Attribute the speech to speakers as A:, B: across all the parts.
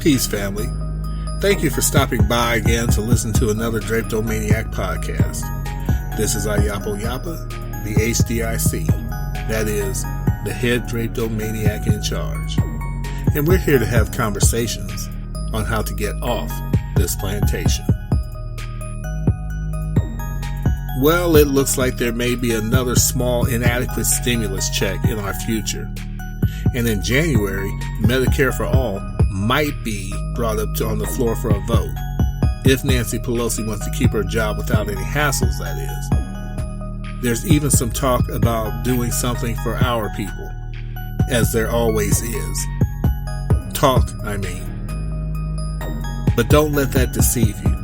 A: Peace, family. Thank you for stopping by again to listen to another Drapetomaniac podcast. This is Ayapo Yapa, the HDIC, that is, the head Drapetomaniac in charge. And we're here to have conversations on how to get off this plantation. Well, it looks like there may be another small inadequate stimulus check in our future. And in January, Medicare for All might be brought up on the floor for a vote, if Nancy Pelosi wants to keep her job without any hassles, that is. There's even some talk about doing something for our people, as there always is. Talk, I mean. But don't let that deceive you.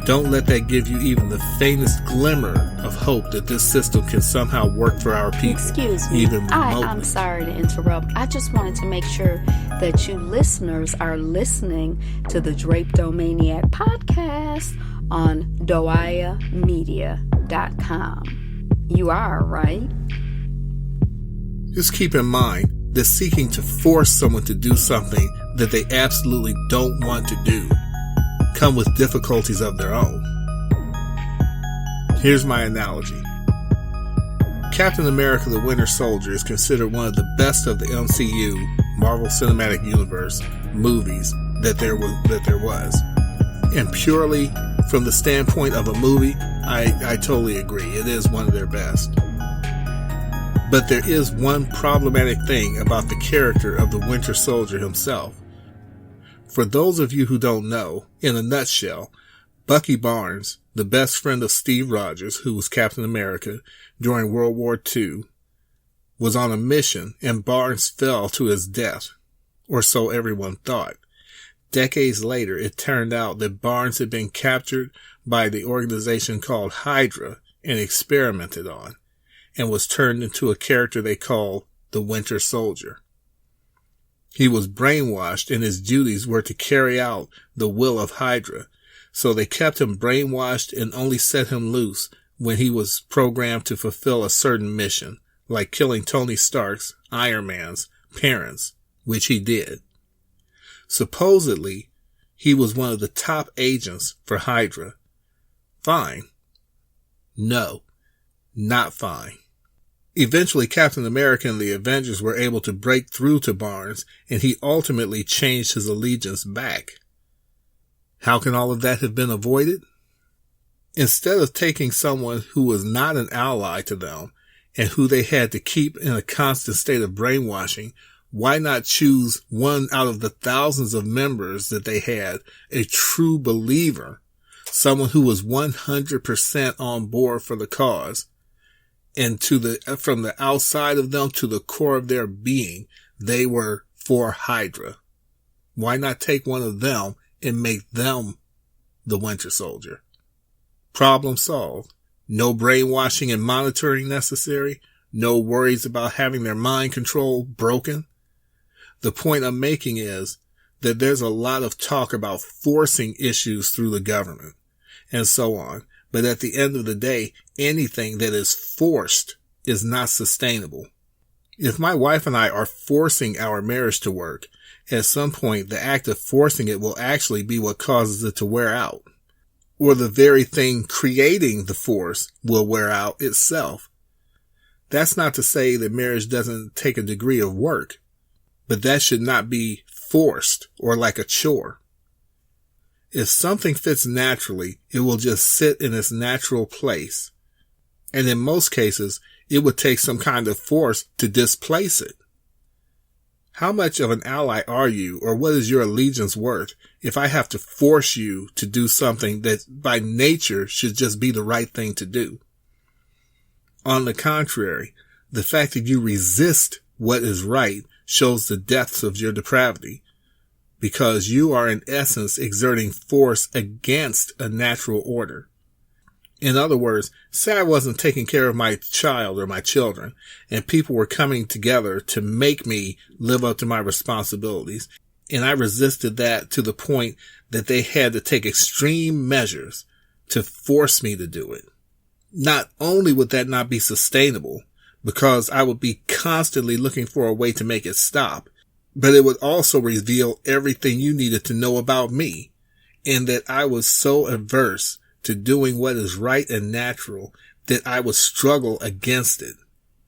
A: Don't let that give you even the faintest glimmer of hope that this system can somehow work for our people.
B: Excuse me,
A: even remotely.
B: I'm sorry to interrupt. I just wanted to make sure that you listeners are listening to the Drapetomaniac podcast on doayamedia.com. You are, right?
A: Just keep in mind that seeking to force someone to do something that they absolutely don't want to do come with difficulties of their own. Here's my analogy. Captain America the Winter Soldier is considered one of the best of the MCU, Marvel Cinematic Universe, movies that there was. And purely from the standpoint of a movie, I totally agree. It is one of their best. But there is one problematic thing about the character of the Winter Soldier himself. For those of you who don't know, in a nutshell, Bucky Barnes, the best friend of Steve Rogers, who was Captain America during World War II, was on a mission and Barnes fell to his death, or so everyone thought. Decades later, it turned out that Barnes had been captured by the organization called Hydra and experimented on, and was turned into a character they called the Winter Soldier. He was brainwashed and his duties were to carry out the will of Hydra, so they kept him brainwashed and only set him loose when he was programmed to fulfill a certain mission, like killing Tony Stark's, Iron Man's, parents, which he did. Supposedly, he was one of the top agents for Hydra. Fine. No, not fine. Eventually, Captain America and the Avengers were able to break through to Barnes, and he ultimately changed his allegiance back. How can all of that have been avoided? Instead of taking someone who was not an ally to them and who they had to keep in a constant state of brainwashing, why not choose one out of the thousands of members that they had, a true believer, someone who was 100% on board for the cause? And from the outside of them to the core of their being, they were for Hydra. Why not take one of them and make them the Winter Soldier? Problem solved. No brainwashing and monitoring necessary. No worries about having their mind control broken. The point I'm making is that there's a lot of talk about forcing issues through the government and so on. But at the end of the day, anything that is forced is not sustainable. If my wife and I are forcing our marriage to work, at some point the act of forcing it will actually be what causes it to wear out. Or the very thing creating the force will wear out itself. That's not to say that marriage doesn't take a degree of work, but that should not be forced or like a chore. If something fits naturally, it will just sit in its natural place. And in most cases, it would take some kind of force to displace it. How much of an ally are you, or what is your allegiance worth, if I have to force you to do something that by nature should just be the right thing to do? On the contrary, the fact that you resist what is right shows the depths of your depravity, because you are in essence exerting force against a natural order. In other words, say I wasn't taking care of my child or my children, and people were coming together to make me live up to my responsibilities, and I resisted that to the point that they had to take extreme measures to force me to do it. Not only would that not be sustainable, because I would be constantly looking for a way to make it stop, but it would also reveal everything you needed to know about me, and that I was so averse to doing what is right and natural that I would struggle against it.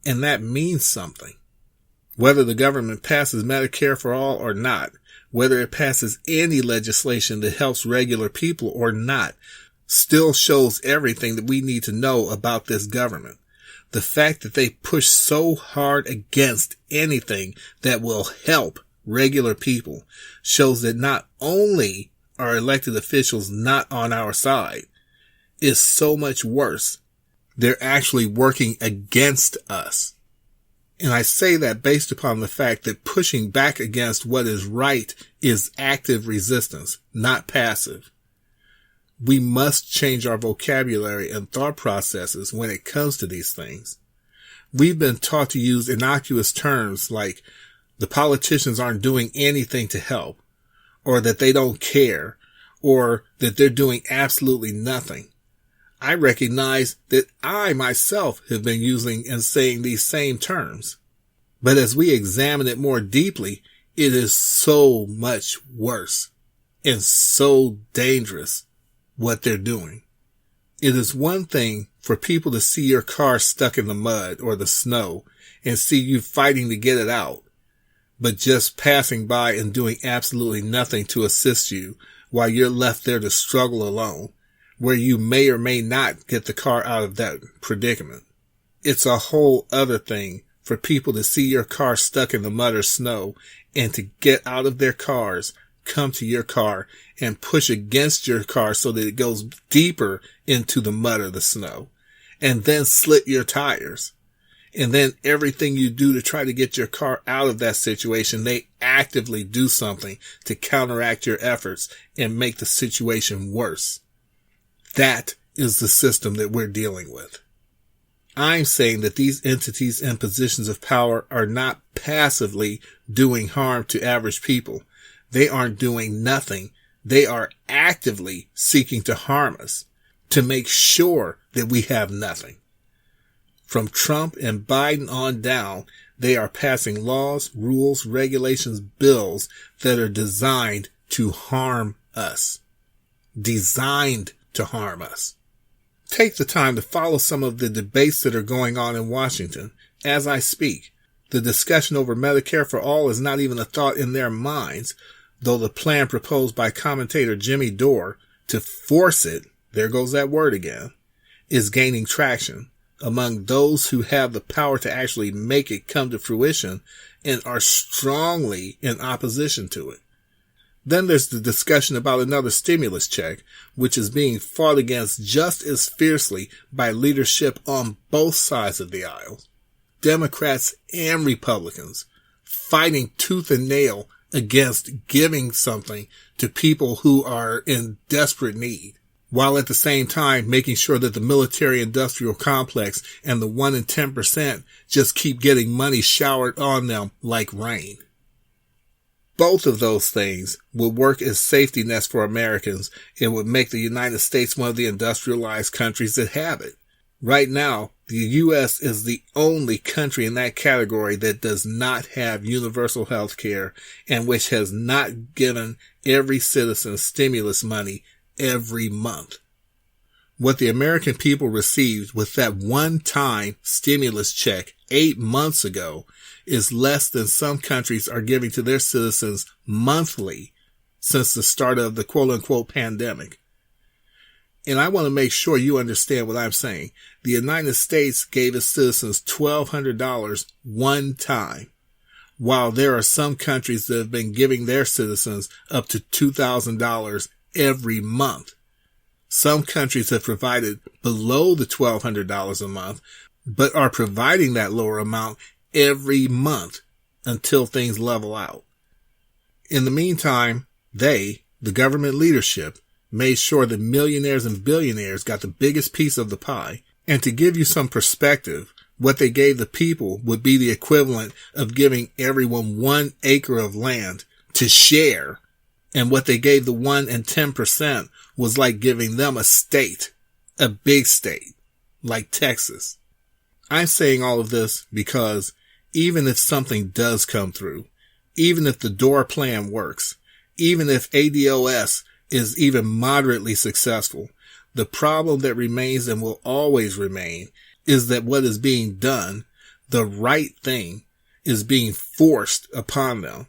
A: And that means something. Whether the government passes Medicare for all or not, whether it passes any legislation that helps regular people or not, still shows everything that we need to know about this government. The fact that they push so hard against anything that will help regular people shows that not only are elected officials not on our side, it's so much worse. They're actually working against us. And I say that based upon the fact that pushing back against what is right is active resistance, not passive. We must change our vocabulary and thought processes when it comes to these things. We've been taught to use innocuous terms like the politicians aren't doing anything to help, or that they don't care, or that they're doing absolutely nothing. I recognize that I myself have been using and saying these same terms. But as we examine it more deeply, it is so much worse and so dangerous what they're doing. It is one thing for people to see your car stuck in the mud or the snow and see you fighting to get it out, but just passing by and doing absolutely nothing to assist you while you're left there to struggle alone, where you may or may not get the car out of that predicament. It's a whole other thing for people to see your car stuck in the mud or snow and to get out of their cars, come to your car and push against your car so that it goes deeper into the mud or the snow, and then slit your tires. And then everything you do to try to get your car out of that situation, they actively do something to counteract your efforts and make the situation worse. That is the system that we're dealing with. I'm saying that these entities in positions of power are not passively doing harm to average people. They aren't doing nothing. They are actively seeking to harm us, to make sure that we have nothing. From Trump and Biden on down, they are passing laws, rules, regulations, bills that are designed to harm us. Designed to harm us. Take the time to follow some of the debates that are going on in Washington. As I speak, the discussion over Medicare for all is not even a thought in their minds, though the plan proposed by commentator Jimmy Dore to force it, there goes that word again, is gaining traction among those who have the power to actually make it come to fruition and are strongly in opposition to it. Then there's the discussion about another stimulus check, which is being fought against just as fiercely by leadership on both sides of the aisle. Democrats and Republicans fighting tooth and nail against giving something to people who are in desperate need, while at the same time making sure that the military-industrial complex and the 1 in 10% just keep getting money showered on them like rain. Both of those things would work as safety nets for Americans and would make the United States one of the industrialized countries that have it. Right now, the U.S. is the only country in that category that does not have universal health care and which has not given every citizen stimulus money every month. What the American people received with that one-time stimulus check 8 months ago is less than some countries are giving to their citizens monthly since the start of the quote-unquote pandemic. And I want to make sure you understand what I'm saying. The United States gave its citizens $1,200 one time, while there are some countries that have been giving their citizens up to $2,000 every month. Some countries have provided below the $1,200 a month, but are providing that lower amount every month until things level out. In the meantime, the government leadership, made sure that millionaires and billionaires got the biggest piece of the pie. And to give you some perspective, what they gave the people would be the equivalent of giving everyone 1 acre of land to share. And what they gave the 1 in 10% was like giving them a state, a big state, like Texas. I'm saying all of this because even if something does come through, even if the door plan works, even if ADOS is even moderately successful, the problem that remains and will always remain is that what is being done, the right thing, is being forced upon them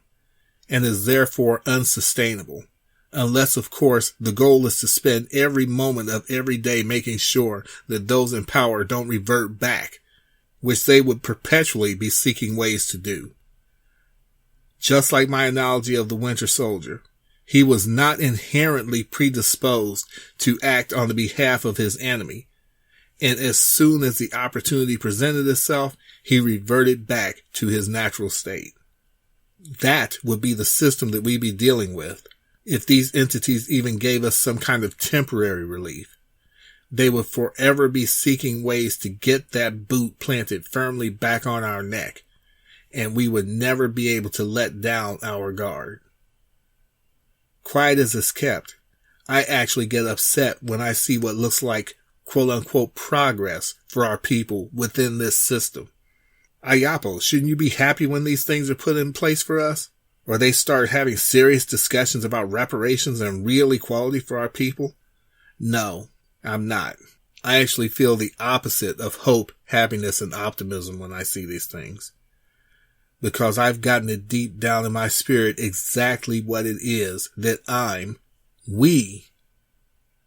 A: and is therefore unsustainable. Unless, of course, the goal is to spend every moment of every day making sure that those in power don't revert back, which they would perpetually be seeking ways to do. Just like my analogy of the Winter Soldier, he was not inherently predisposed to act on the behalf of his enemy, and as soon as the opportunity presented itself, he reverted back to his natural state. That would be the system that we'd be dealing with if these entities even gave us some kind of temporary relief. They would forever be seeking ways to get that boot planted firmly back on our neck, and we would never be able to let down our guard. Quiet as it's kept, I actually get upset when I see what looks like quote-unquote progress for our people within this system. Ayapo, shouldn't you be happy when these things are put in place for us? Or they start having serious discussions about reparations and real equality for our people? No, I'm not. I actually feel the opposite of hope, happiness, and optimism when I see these things. Because I've gotten it deep down in my spirit exactly what it is that we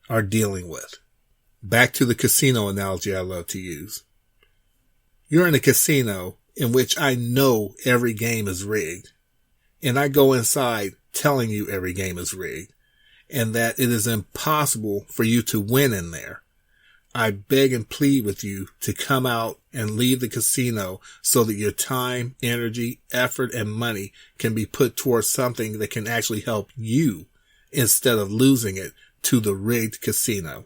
A: are dealing with. Back to the casino analogy I love to use. You're in a casino in which I know every game is rigged, and I go inside telling you every game is rigged, and that it is impossible for you to win in there. I beg and plead with you to come out and leave the casino so that your time, energy, effort, and money can be put towards something that can actually help you instead of losing it to the rigged casino.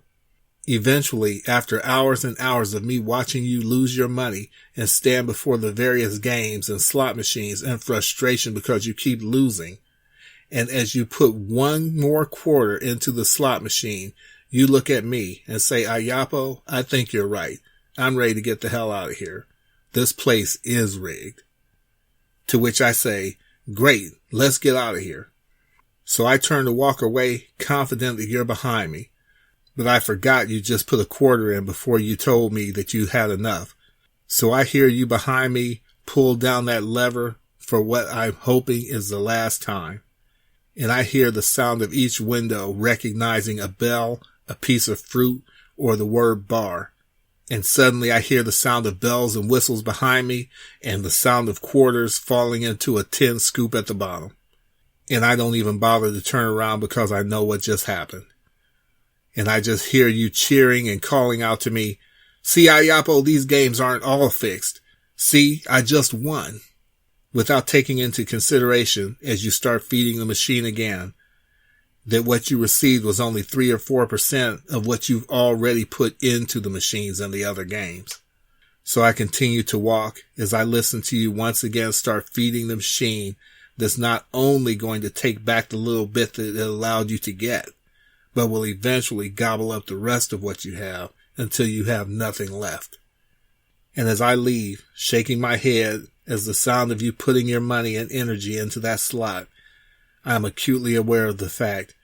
A: Eventually, after hours and hours of me watching you lose your money and stand before the various games and slot machines in frustration because you keep losing, and as you put one more quarter into the slot machine, you look at me and say, Ayapo, I think you're right. I'm ready to get the hell out of here. This place is rigged. To which I say, great, let's get out of here. So I turn to walk away, confident that you're behind me. But I forgot you just put a quarter in before you told me that you had enough. So I hear you behind me pull down that lever for what I'm hoping is the last time. And I hear the sound of each window recognizing a bell, a piece of fruit, or the word bar. And suddenly I hear the sound of bells and whistles behind me and the sound of quarters falling into a tin scoop at the bottom. And I don't even bother to turn around because I know what just happened. And I just hear you cheering and calling out to me, see, Ayapo, these games aren't all fixed. See, I just won. Without taking into consideration, as you start feeding the machine again, that what you received was only 3 or 4% of what you've already put into the machines and the other games. So I continue to walk as I listen to you once again start feeding the machine that's not only going to take back the little bit that it allowed you to get, but will eventually gobble up the rest of what you have until you have nothing left. And as I leave, shaking my head as the sound of you putting your money and energy into that slot, I am acutely aware of the fact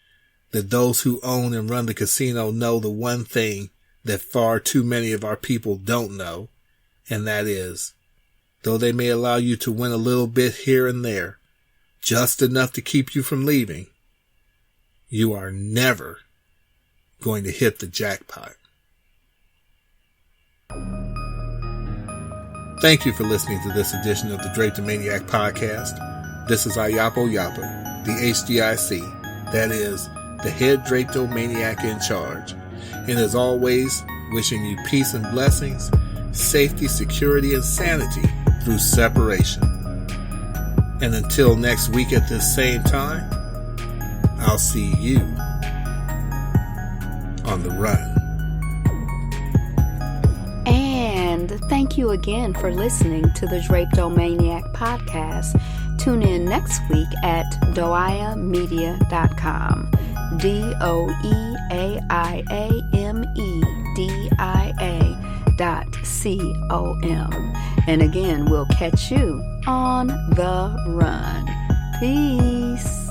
A: that those who own and run the casino know the one thing that far too many of our people don't know, and that is, though they may allow you to win a little bit here and there, just enough to keep you from leaving, you are never going to hit the jackpot. Thank you for listening to this edition of the Drapetomaniac Podcast. This is Ayapo Yapa, the HDIC, that is, the head Drapetomaniac in charge. And as always, wishing you peace and blessings, safety, security, and sanity through separation. And until next week at this same time, I'll see you on the run.
B: And thank you again for listening to the Drapetomaniac Podcast. Tune in next week at doiamedia.com. DOIAMEDIA.com. And again, we'll catch you on the run. Peace.